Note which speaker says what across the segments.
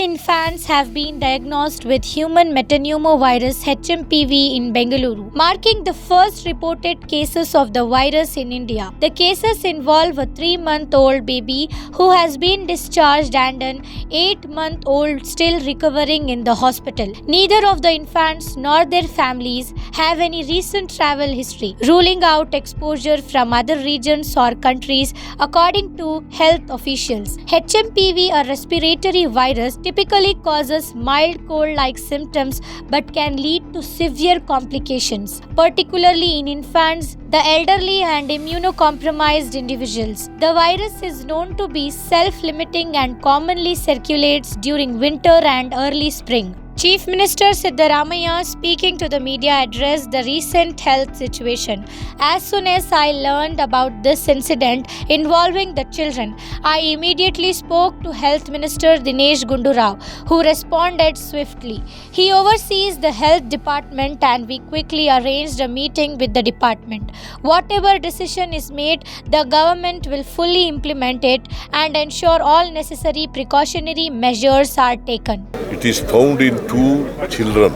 Speaker 1: infants have been diagnosed with Human Metapneumovirus HMPV in Bengaluru, marking the first reported cases of the virus in India. The cases involve a 3-month-old baby who has been discharged and an 8-month-old still recovering in the hospital. Neither of the infants nor their families have any recent travel history, ruling out exposure from other regions or countries, according to health officials. HMPV, a respiratory virus, typically causes mild cold-like symptoms but can lead to severe complications, particularly in infants, the elderly and immunocompromised individuals. The virus is known to be self-limiting and commonly circulates during winter and early spring. Chief Minister Siddaramaiah, speaking to the media, addressed the recent health situation. As soon as I learned about this incident involving the children, I immediately spoke to Health Minister Dinesh Gundu, who responded swiftly. He oversees the health department and we quickly arranged a meeting with the department. Whatever decision is made, the government will fully implement it and ensure all necessary precautionary measures are taken.
Speaker 2: It is found in 2 children.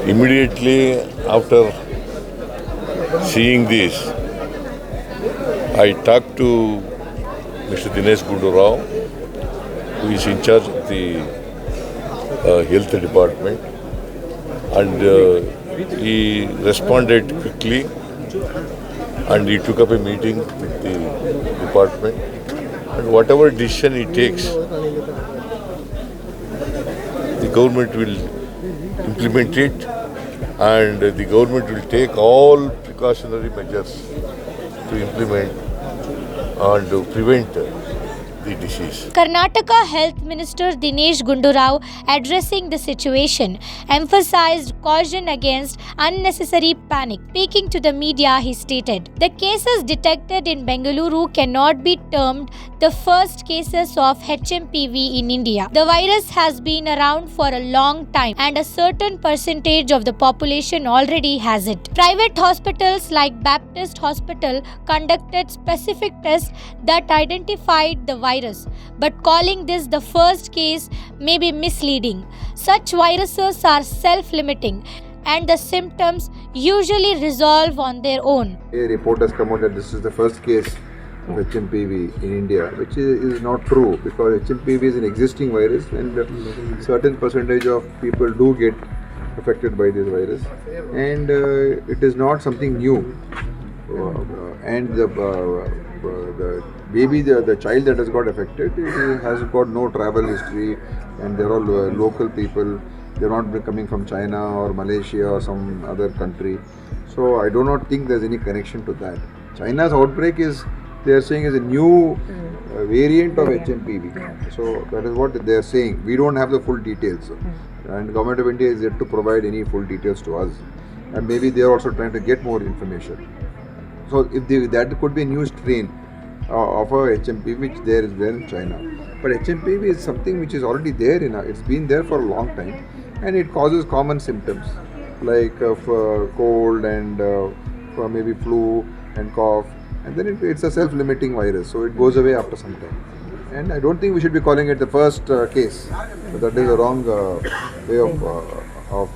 Speaker 2: Immediately after seeing this, I talked to Mr. Dinesh Gundu, who is in charge of the health department, and he responded quickly and he took up a meeting with the department, and whatever decision he takes, the government will implement it, and the government will take all precautionary measures to implement and to prevent the disease.
Speaker 1: Karnataka Health Minister Dinesh Gundu, addressing the situation, emphasized caution against unnecessary panic. Speaking to the media, he stated, "The cases detected in Bengaluru cannot be termed the first cases of HMPV in India. The virus has been around for a long time and a certain percentage of the population already has it. Private hospitals like Baptist Hospital conducted specific tests that identified the virus, but calling this the first case may be misleading. Such viruses are self-limiting and the symptoms usually resolve on their own."
Speaker 3: A report has come out that this is the first case of HMPV in India, which is not true, because HMPV is an existing virus and certain percentage of people do get affected by this virus, and it is not something new. And the baby, the child that has got affected, has got no travel history, and they're all local people. They're not coming from China or Malaysia or some other country. So I do not think there's any connection to that. China's outbreak is, they are saying, is a new variant of HMPV. So that is what they are saying. We don't have the full details, and Government of India is yet to provide any full details to us. And maybe they are also trying to get more information. So if that could be a new strain of a HMPV which there is there in China. But HMPV is something which is already there it's been there for a long time, and it causes common symptoms like cold and maybe flu and cough, and then it's a self-limiting virus, so it goes away after some time. And I don't think we should be calling it the first case. That is a wrong way of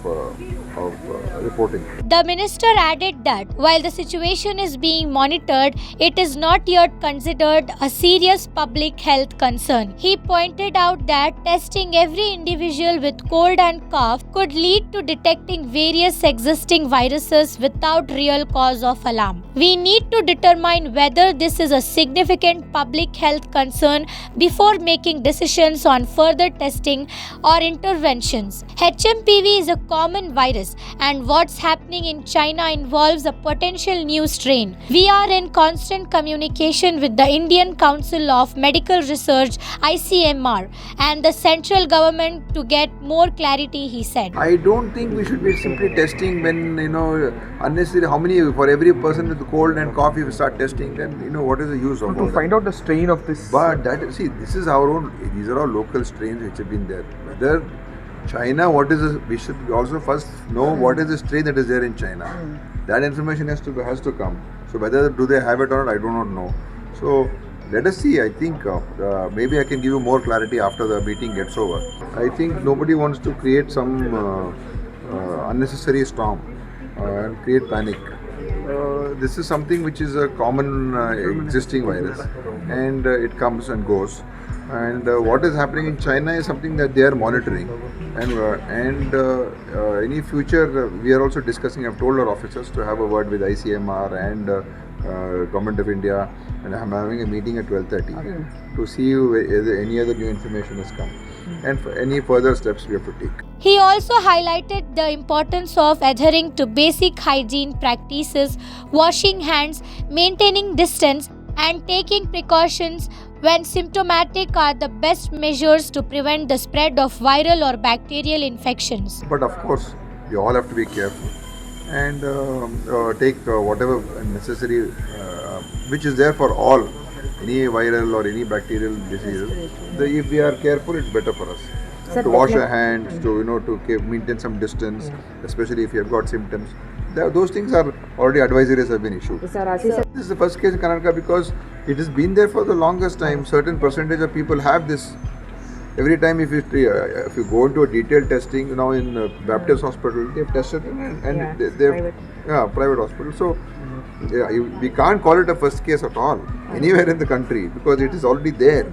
Speaker 3: reporting.
Speaker 1: The minister added that while the situation is being monitored, it is not yet considered a serious public health concern. He pointed out that testing every individual with cold and cough could lead to detecting various existing viruses without real cause of alarm. We need to determine whether this is a significant public health concern before making decisions on further testing or interventions. HMPV is a common virus, and what's happening in China involves a potential new strain. We are in constant communication with the Indian Council of Medical Research (ICMR) and the central government to get more clarity, he said.
Speaker 3: I don't think we should be simply testing when, unnecessary. How many, for every person with cold and cough, if we start testing, then, what is the use of
Speaker 4: to find out the strain of this?
Speaker 3: But this is our own, these are all local strains which have been there. Whether China, we should also first know what is the strain that is there in China. That information has to come. So whether do they have it or not, I do not know. So let us see. I think maybe I can give you more clarity after the meeting gets over. I think nobody wants to create some unnecessary storm and create panic. This is something which is a common existing virus, and it comes and goes. And what is happening in China is something that they are monitoring. And any future, we are also discussing. I've told our officers to have a word with ICMR and Government of India, and I'm having a meeting at 12:30 to see whether any other new information has come, and for any further steps we have to take.
Speaker 1: He also highlighted the importance of adhering to basic hygiene practices, washing hands, maintaining distance, and taking precautions when symptomatic are the best measures to prevent the spread of viral or bacterial infections.
Speaker 3: But of course, we all have to be careful and take whatever necessary, which is there for all, any viral or any bacterial diseases. If we are careful, it's better for us. To wash our hands, to maintain some distance, especially if you have got symptoms. Those things are already advisories have been issued. This is the first case in Karnataka because it has been there for the longest time. Certain percentage of people have this. Every time if you go into a detailed testing now in Baptist hospital, they've tested and they've private hospital. So we can't call it a first case at all anywhere in the country because it is already there.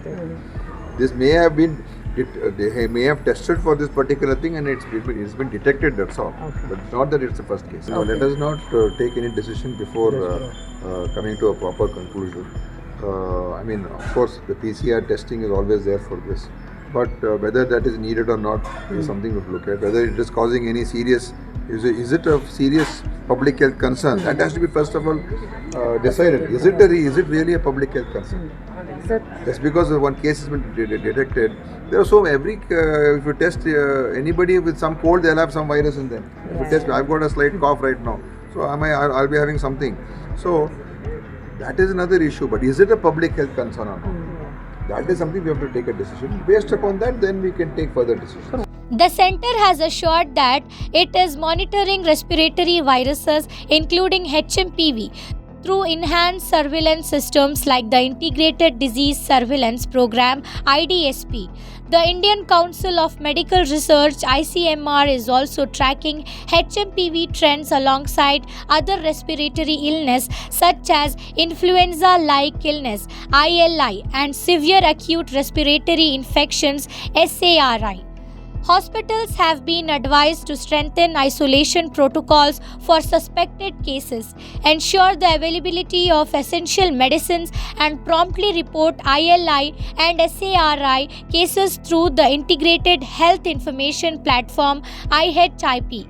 Speaker 3: This may have been. They may have tested for this particular thing and it's been detected, that's all. But it's not that it's the first case. Let us not take any decision before coming to a proper conclusion. Of course, the PCR testing is always there for this. But whether that is needed or not is something to look at. Whether it is causing any serious, is it a serious public health concern? That has to be first of all decided. Is it really a public health concern? Just because one case has been detected, there are if you test anybody with some cold, they'll have some virus in them. If you test, I've got a slight cough right now, so I'll be having something. So that is another issue. But is it a public health concern or not? That is something we have to take a decision. Based upon that, then we can take further decisions.
Speaker 1: The center has assured that it is monitoring respiratory viruses, including HMPV, through enhanced surveillance systems like the Integrated Disease Surveillance Program (IDSP). The Indian Council of Medical Research (ICMR) is also tracking HMPV trends alongside other respiratory illness such as influenza-like illness (ILI) and severe acute respiratory infections (SARI). Hospitals have been advised to strengthen isolation protocols for suspected cases, ensure the availability of essential medicines, and promptly report ILI and SARI cases through the Integrated Health Information Platform (IHIP).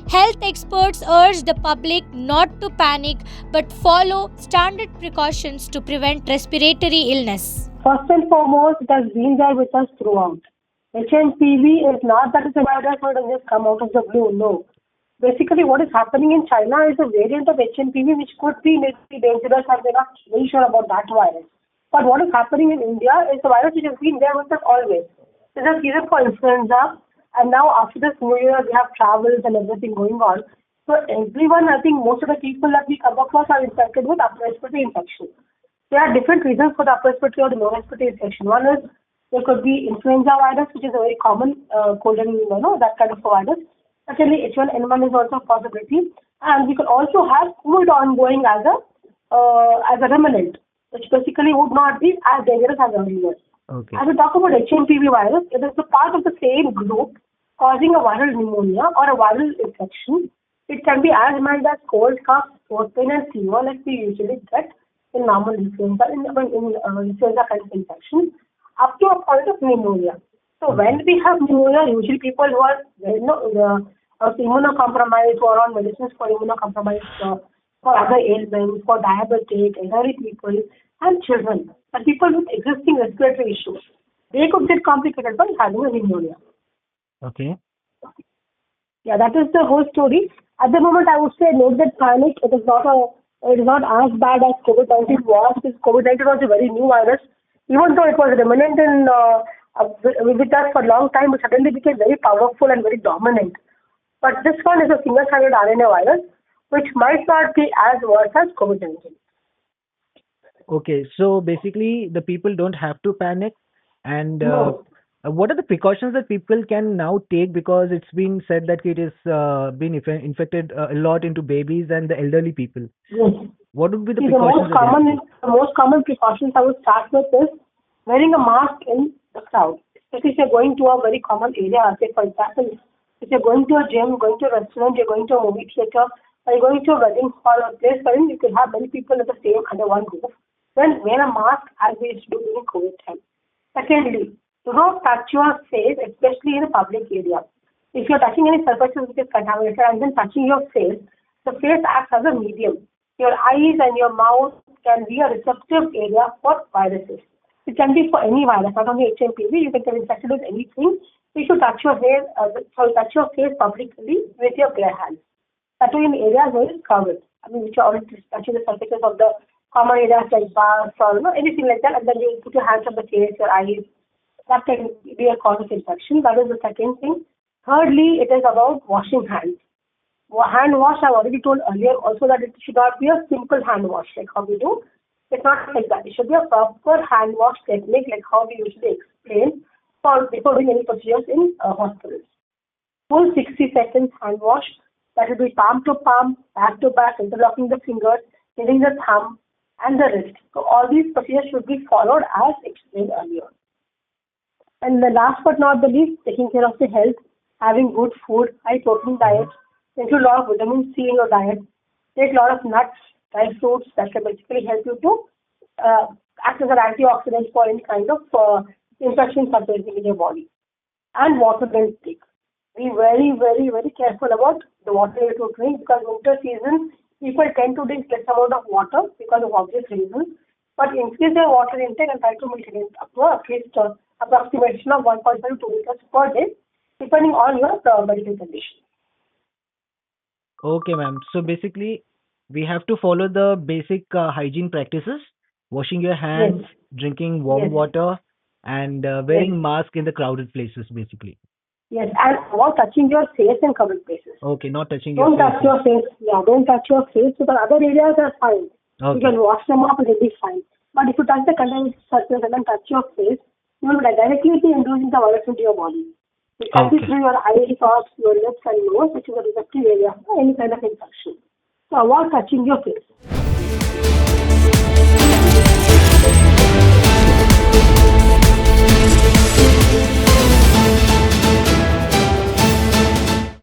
Speaker 1: Health experts urge the public not to panic but follow standard precautions to prevent respiratory illness.
Speaker 4: First and foremost, it has been there with us throughout. HMPV is not that it's a virus that has just come out of the blue, no. Basically, what is happening in China is a variant of HMPV which could be maybe dangerous, and we're not very sure about that virus. But what is happening in India is a virus which has been there with us always. There's a season for influenza, and now after this New Year, we have travels and everything going on. So everyone, I think most of the people that we come across are infected with upper respiratory infection. There are different reasons for the upper respiratory or the lower respiratory infection. One is there could be influenza virus, which is a very common cold and that kind of virus. Secondly, H1N1 is also a possibility, and we could also have cold ongoing as a remnant, which basically would not be as dangerous as earlier. Okay. As we talk about HMPV virus, it is a part of the same group causing a viral pneumonia or a viral infection. It can be as mild as cold, cough, throat pain, and fever, like we usually get in normal influenza, in influenza kind of infection, up to a point of pneumonia. So when we have pneumonia, usually people who are immunocompromised, who are on medicines for immunocompromised, for other ailments, for diabetic, elderly people, and children, and people with existing respiratory issues, they could get complicated by having a pneumonia.
Speaker 5: Okay.
Speaker 4: Yeah, that is the whole story. At the moment, I would say not that panic. It is not as bad as COVID-19 was, because COVID-19 was a very new virus. Even though it was remnant with us for a long time, it suddenly became very powerful and very dominant. But this one is a single-stranded RNA virus, which might not be as worse as COVID-19.
Speaker 5: Okay, so basically the people don't have to panic. And
Speaker 4: No.
Speaker 5: what are the precautions that people can now take, because it's been said that it is been infected a lot into babies and the elderly people.
Speaker 4: Yes.
Speaker 5: What would be the
Speaker 4: See,
Speaker 5: precautions that they have to take?
Speaker 4: the most common precautions I would start with is wearing a mask in the crowd, especially if you're going to a very common area. Say, for example, if you're going to a gym, going to a restaurant, you're going to a movie theater, or you're going to a wedding hall or place wherein you could have many people at the same under one roof, then wear a mask as we used to do during COVID time. Secondly, do not touch your face, especially in a public area. If you're touching any surfaces which is contaminated and then touching your face, the face acts as a medium. Your eyes and your mouth can be a receptive area for viruses. It can be for any virus, not only HMPV. You can get infected with anything. You should touch your hair, touch your face publicly with your bare hands. That way in areas where it's crowded. I mean, which are already touching the surfaces of the common areas like bars or anything like that, and then you put your hands on the face, your eyes. That can be a cause of infection. That is the second thing. Thirdly, it is about washing hands. Hand wash, I've already told earlier also that it should not be a simple hand wash like how we do. It's not like that. It should be a proper hand wash technique like how we usually explain before doing any procedures in hospitals. Full 60 seconds hand wash. That will be palm to palm, back to back, interlocking the fingers, using the thumb and the wrist. So all these procedures should be followed as explained earlier. And the last but not the least, taking care of the health, having good food, high protein diet, include a lot of vitamin C in your diet, take a lot of nuts, dry fruits that can basically help you to act as an antioxidant for any kind of infection surfacing in your body. And water intake. Be very, very, very careful about the water you to drink, because winter season people tend to drink less amount of water because of obvious reasons. But increase their water intake and try to maintain it up to at least approximation of 1.5 to 2 liters per day, depending on your medical condition.
Speaker 5: Okay, ma'am. So basically, we have to follow the basic hygiene practices: washing your hands,
Speaker 4: Yes.
Speaker 5: drinking warm
Speaker 4: Yes.
Speaker 5: water, and
Speaker 4: Yes.
Speaker 5: wearing mask in the crowded places, basically.
Speaker 4: Yes, and about touching your face in covered places.
Speaker 5: Okay, not touching your
Speaker 4: Don't touch
Speaker 5: face.
Speaker 4: your face. Yeah, don't touch your face because other areas are fine. You
Speaker 5: Okay.
Speaker 4: can wash them off and it'll be fine. But if you touch the contaminated surface and then touch your face, you will directly be inducing the virus into your body. It can be
Speaker 5: Okay.
Speaker 4: through your eyes, your lips and nose, which is a receptive area for any kind of infection. So avoid touching your face.